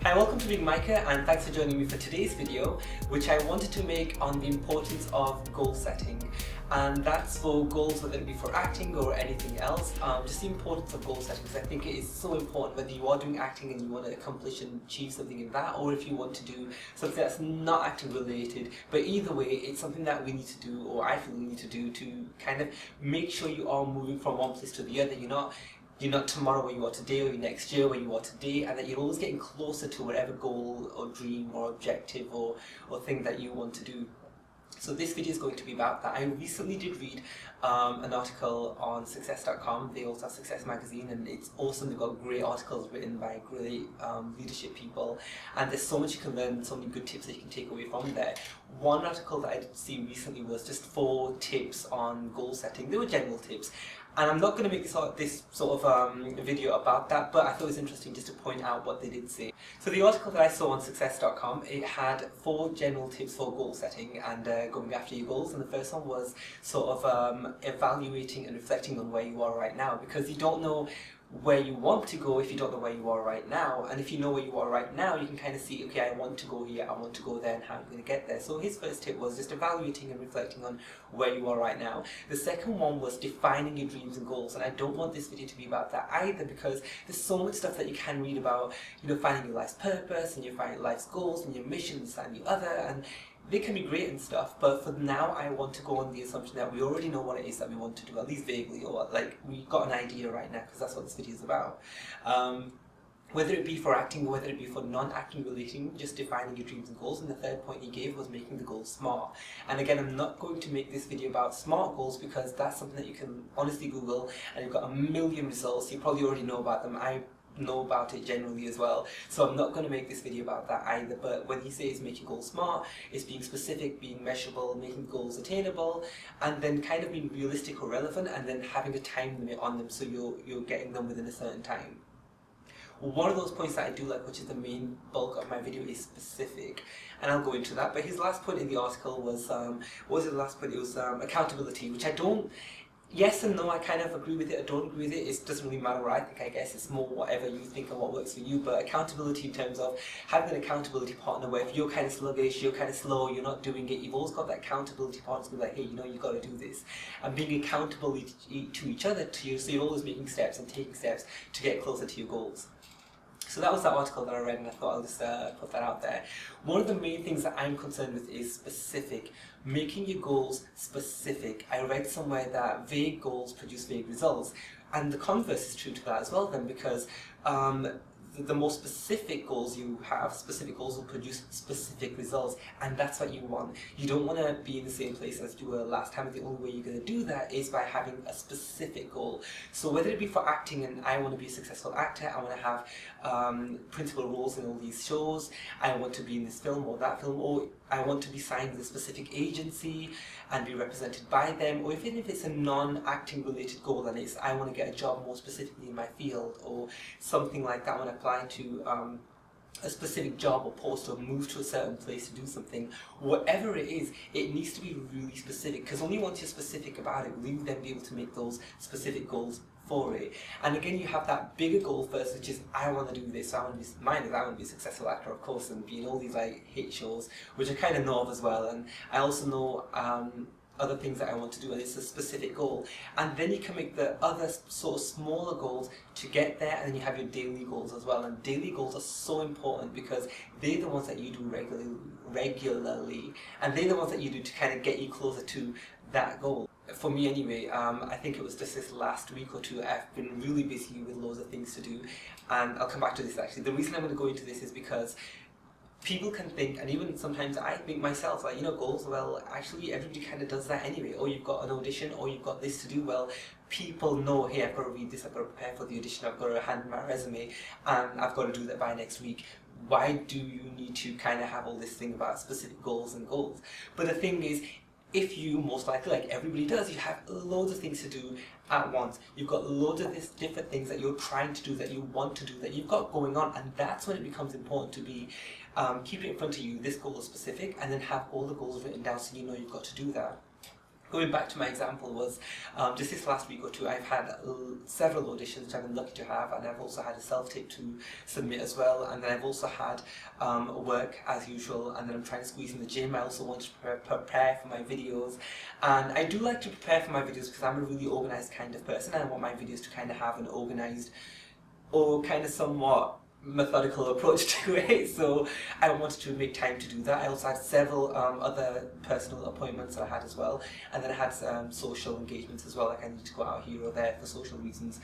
Hi, welcome to Being Micah, and thanks for joining me for today's video, which I wanted to make on the importance of goal setting. And that's for goals, whether it be for acting or anything else. Just the importance of goal setting, because I think it is so important whether you are doing acting and you want to accomplish and achieve something in that, or if you want to do something that's not acting related. But either way, it's something that we need to do, or I feel we need to do, to kind of make sure you are moving from one place to the other. You're not tomorrow where you are today, or next year where you are today, and that you're always getting closer to whatever goal or dream or objective or thing that you want to do. So this video is going to be about that. I recently did read an article on Success.com. They also have Success Magazine, and it's awesome. They've got great articles written by great leadership people, and there's so much you can learn, so many good tips that you can take away from there. One article that I did see recently was just 4 tips on goal setting. They were general tips, and I'm not going to make this sort of video about that, but I thought it was interesting just to point out what they did say. So the article that I saw on Success.com, it had 4 general tips for goal setting and going after your goals, and the first one was sort of evaluating and reflecting on where you are right now, because you don't know where you want to go if you don't know where you are right now. And if you know where you are right now, you can kind of see, okay, I want to go here, I want to go there, and how I'm going to get there. So his first tip was just evaluating and reflecting on where you are right now. The second one was defining your dreams and goals, and I don't want this video to be about that either, because there's so much stuff that you can read about, finding your life's purpose and your finding life's goals and your mission, this and the other, and they can be great and stuff, but for now I want to go on the assumption that we already know what it is that we want to do, at least vaguely, or like we've got an idea right now, because that's what this video is about. Whether it be for acting or whether it be for non-acting relating, just defining your dreams and goals. And the third point he gave was making the goals smart. And again, I'm not going to make this video about SMART goals, because that's something that you can honestly Google, and you've got a million results. You probably already know about them. I know about it generally as well, so I'm not going to make this video about that either. But when he says making goals smart, it's being specific, being measurable, making goals attainable, and then kind of being realistic or relevant, and then having a time limit on them, so you're getting them within a certain time. One of those points that I do like, which is the main bulk of my video, is specific, and I'll go into that. But his last point in the article was, what was his last point? It was accountability, which I don't, yes and no, I kind of agree with it, I don't agree with it. It doesn't really matter what I think, I guess. It's more whatever you think and what works for you. But accountability in terms of having an accountability partner where if you're kind of sluggish, you're kind of slow, you're not doing it, you've always got that accountability partner to be like, hey, you've got to do this. And being accountable to each other, so you're always making steps and taking steps to get closer to your goals. So that was that article that I read, and I thought I'll just put that out there. One of the main things that I'm concerned with is specific. Making your goals specific. I read somewhere that vague goals produce vague results, and the converse is true to that as well then, because the more specific goals you have, specific goals will produce specific results, and that's what you want. You don't want to be in the same place as you were last time, and the only way you're going to do that is by having a specific goal. So whether it be for acting, and I want to be a successful actor, I want to have principal roles in all these shows, I want to be in this film or that film, or I want to be signed with a specific agency and be represented by them, or even if it's a non-acting related goal and it's I want to get a job more specifically in my field or something like that, I want to apply to a specific job or post or move to a certain place to do something. Whatever it is, it needs to be really specific, because only once you're specific about it will you then be able to make those specific goals for it. And again, you have that bigger goal first, which is I want to do this. I want to be a successful actor, of course, and be in all these like hit shows, which I kind of know of as well. And I also know other things that I want to do, and it's a specific goal. And then you can make the other sort of smaller goals to get there, and then you have your daily goals as well. And daily goals are so important because they're the ones that you do regularly, and they're the ones that you do to kind of get you closer to that goal. For me anyway, I think it was just this last week or two, I've been really busy with loads of things to do, and I'll come back to this actually. The reason I'm going to go into this is because people can think, and even sometimes I think myself, like, goals, well, actually everybody kind of does that anyway. Or you've got an audition, or you've got this to do. Well, people know, hey, I've got to read this, I've got to prepare for the audition, I've got to hand my resume, and I've got to do that by next week. Why do you need to kind of have all this thing about specific goals and goals? But the thing is, if you, most likely, like everybody does, you have loads of things to do at once. You've got loads of these different things that you're trying to do, that you want to do, that you've got going on, and that's when it becomes important to be keep it in front of you, this goal is specific, and then have all the goals written down so you know you've got to do that. Going back to my example was just this last week or two, I've had several auditions which I've been lucky to have, and I've also had a self-tape to submit as well, and then I've also had work as usual, and then I'm trying to squeeze in the gym. I also want to prepare for my videos, and I do like to prepare for my videos because I'm a really organised kind of person, and I want my videos to kind of have an organised or kind of somewhat methodical approach to it, so I wanted to make time to do that. I also had several other personal appointments that I had as well, and then I had some social engagements as well, like I need to go out here or there for social reasons.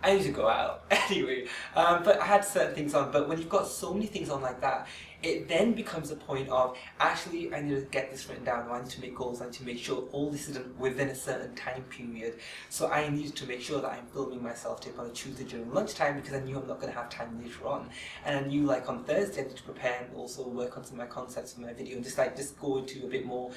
I need to go out anyway, but I had certain things on. But when you've got so many things on like that, it then becomes a point of, actually I need to get this written down, I need to make goals, I need to make sure all this is done within a certain time period. So I needed to make sure that I'm filming my self-tape on a Tuesday during lunchtime, because I knew I'm not going to have time later on, and I knew like on Thursday I need to prepare and also work on some of my concepts for my video, and just go into a bit more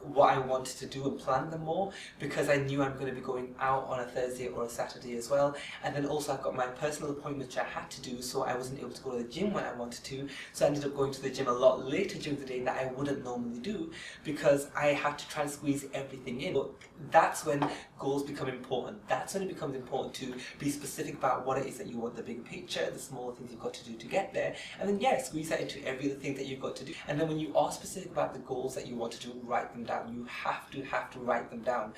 what I wanted to do and plan them more, because I knew I'm going to be going out on a Thursday or a Saturday as well. And then also I've got my personal appointment which I had to do, so I wasn't able to go to the gym when I wanted to, so I ended up going to the gym a lot later during the day that I wouldn't normally do, because I had to try and squeeze everything in. But that's when goals become important. That's when it becomes important to be specific about what it is that you want, the big picture, the smaller things you've got to do to get there, and then squeeze that into every other thing that you've got to do. And then when you are specific about the goals that you want to do, write them down. You have to write them down.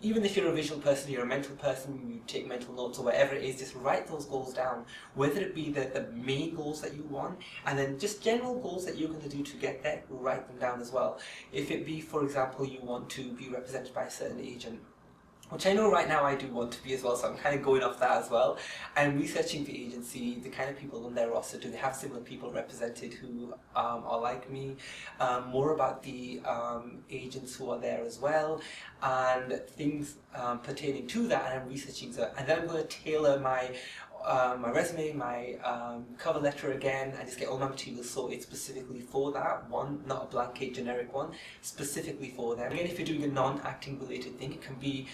Even if you're a visual person, you're a mental person, you take mental notes or whatever it is, just write those goals down, whether it be the main goals that you want, and then just general goals that you're going to do to get there, write them down as well. If it be, for example, you want to be represented by a certain agent, which I know right now I do want to be as well, so I'm kind of going off that as well. I'm researching the agency, the kind of people on their roster. Do they have similar people represented who are like me? More about the agents who are there as well, and things pertaining to that, and I'm researching that. And then I'm going to tailor my resume, my cover letter again, and just get all my materials sorted specifically for that one, not a blanket generic one, specifically for them. Again, if you're doing a non-acting related thing, it can be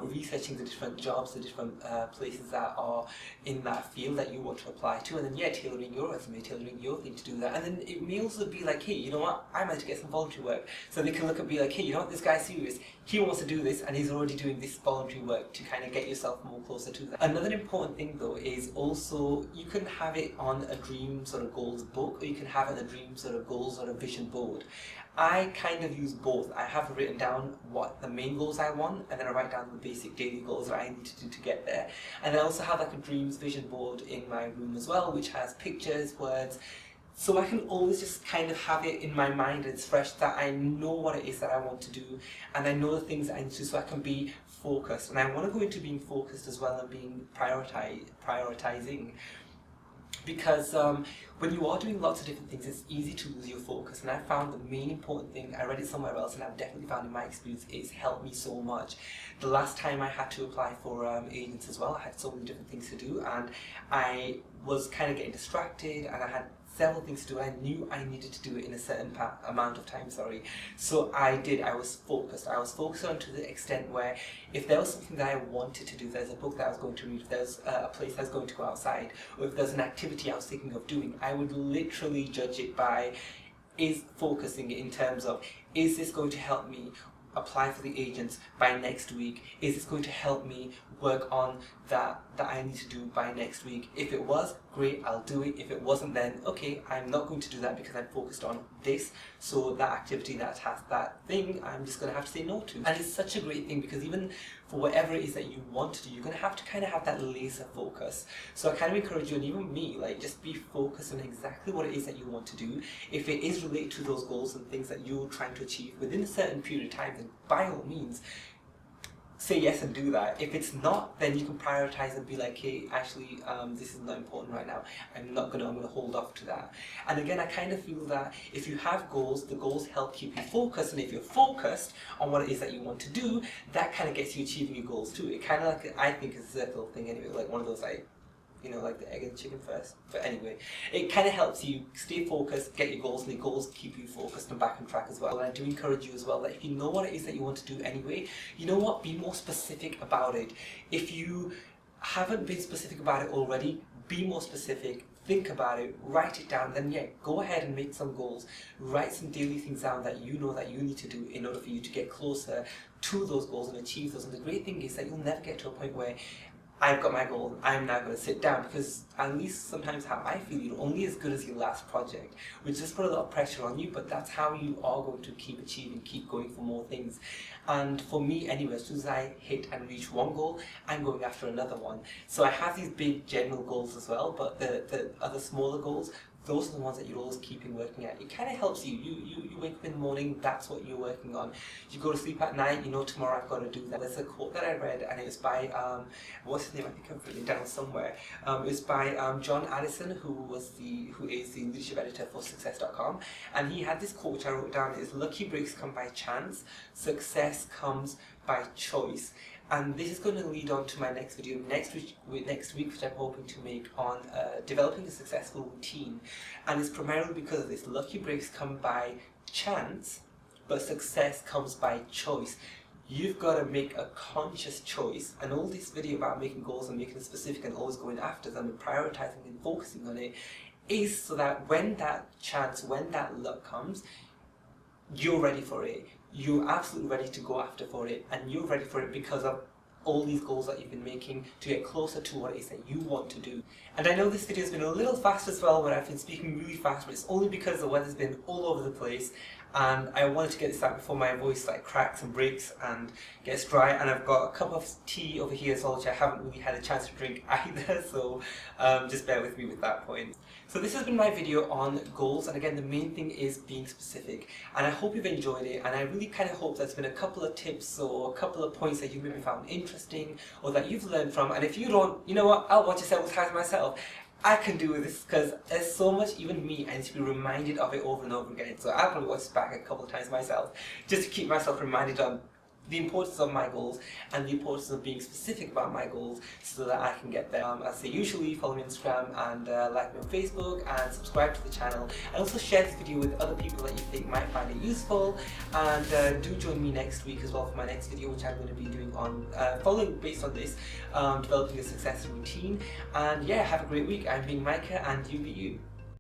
researching the different jobs, the different places that are in that field that you want to apply to, and then tailoring your resume, tailoring your thing to do that. And then it may also be like, hey, you know what, I might get some voluntary work, so they can look and be like, hey, you know what, this guy's serious, he wants to do this, and he's already doing this voluntary work, to kind of get yourself more closer to that. Another important thing though is also, you can have it on a dream sort of goals book, or you can have it on a dream sort of goals or a vision board. I kind of use both. I have written down what the main goals I want, and then I write down the basic daily goals that I need to do to get there. And I also have like a dreams vision board in my room as well, which has pictures, words, so I can always just kind of have it in my mind, and it's fresh, that I know what it is that I want to do, and I know the things that I need to do, so I can be focused. And I want to go into being focused as well, and being prioritizing. Because when you are doing lots of different things, it's easy to lose your focus, and I found the main important thing, I read it somewhere else, and I've definitely found in my experience, it's helped me so much. The last time I had to apply for agents as well, I had so many different things to do, and I was kind of getting distracted, and I had several things to do. I knew I needed to do it in a certain amount of time, so I was focused. I was focused on to the extent where if there was something that I wanted to do, if there's a book that I was going to read, if there's a place I was going to go outside, or if there's an activity I was thinking of doing, I would literally judge it by, is focusing it in terms of, is this going to help me apply for the agents by next week? Is this going to help me work on that I need to do by next week? If it was, great, I'll do it. If it wasn't, then okay, I'm not going to do that because I'm focused on this. So that activity, that task, that thing, I'm just going to have to say no to. And it's such a great thing, because even for whatever it is that you want to do, you're going to have to kind of have that laser focus. So I kind of encourage you, and even me, like, just be focused on exactly what it is that you want to do. If it is related to those goals and things that you're trying to achieve within a certain period of time, then by all means, say yes and do that. If it's not, then you can prioritize and be like, hey, actually, this is not important right now. I'm gonna hold off to that. And again, I kind of feel that if you have goals, the goals help keep you focused, and if you're focused on what it is that you want to do, that kind of gets you achieving your goals too. It kind of like, I think, is a circle thing anyway, like one of those, like, you know, like the egg and the chicken first. But anyway, it kind of helps you stay focused, get your goals, and your goals keep you focused and back on track as well. And I do encourage you as well that if you know what it is that you want to do anyway, you know what, be more specific about it. If you haven't been specific about it already, be more specific. think about it, write it down, then yeah, go ahead and make some goals. Write some daily things down that you know that you need to do in order for you to get closer to those goals and achieve those. And the great thing is that you'll never get to a point where I've got my goal, I'm now going to sit down, because at least sometimes how I feel, you're only as good as your last project, which just put a lot of pressure on you, but that's how you are going to keep achieving, keep going for more things. And for me anyway, as soon as I hit and reach one goal, I'm going after another one. So I have these big general goals as well, but the other smaller goals, those are the ones that you're always keeping working at. It kind of helps you. You wake up in the morning, that's what you're working on. You go to sleep at night, you know tomorrow I've got to do that. There's a quote that I read, and it was by, what's his name? I think I've written it down somewhere. It was by John Addison, who is the leadership editor for Success.com, and he had this quote which I wrote down: is lucky breaks come by chance, success comes by choice. And this is going to lead on to my next video next week, which I'm hoping to make on developing a successful routine. And it's primarily because of this. Lucky breaks come by chance, but success comes by choice. You've got to make a conscious choice, and all this video about making goals and making them specific and always going after them and prioritizing and focusing on it is so that when that chance, when that luck comes, you're ready for it. You're absolutely ready to go after for it, and you're ready for it because of all these goals that you've been making to get closer to what it is that you want to do. And I know this video has been a little fast as well, where I've been speaking really fast, but it's only because the weather's been all over the place, and I wanted to get this out before my voice like cracks and breaks and gets dry. And I've got a cup of tea over here as well, which I haven't really had a chance to drink either, so just bear with me with that point. So this has been my video on goals, and again the main thing is being specific, and I hope you've enjoyed it, and I really kind of hope there's been a couple of tips or a couple of points that you maybe found interesting or that you've learned from. And if you don't, you know what, I'll watch it several times myself. I can do this because there's so much, even me, I need to be reminded of it over and over again. So I'll probably watch it back a couple of times myself just to keep myself reminded on the importance of my goals and the importance of being specific about my goals so that I can get there. As I say, usually follow me on Instagram and like me on Facebook and subscribe to the channel, and also share this video with other people that you think might find it useful. And do join me next week as well for my next video, which I'm going to be doing on following based on this, developing a success routine. And yeah, have a great week. I'm being Micah, and you be you.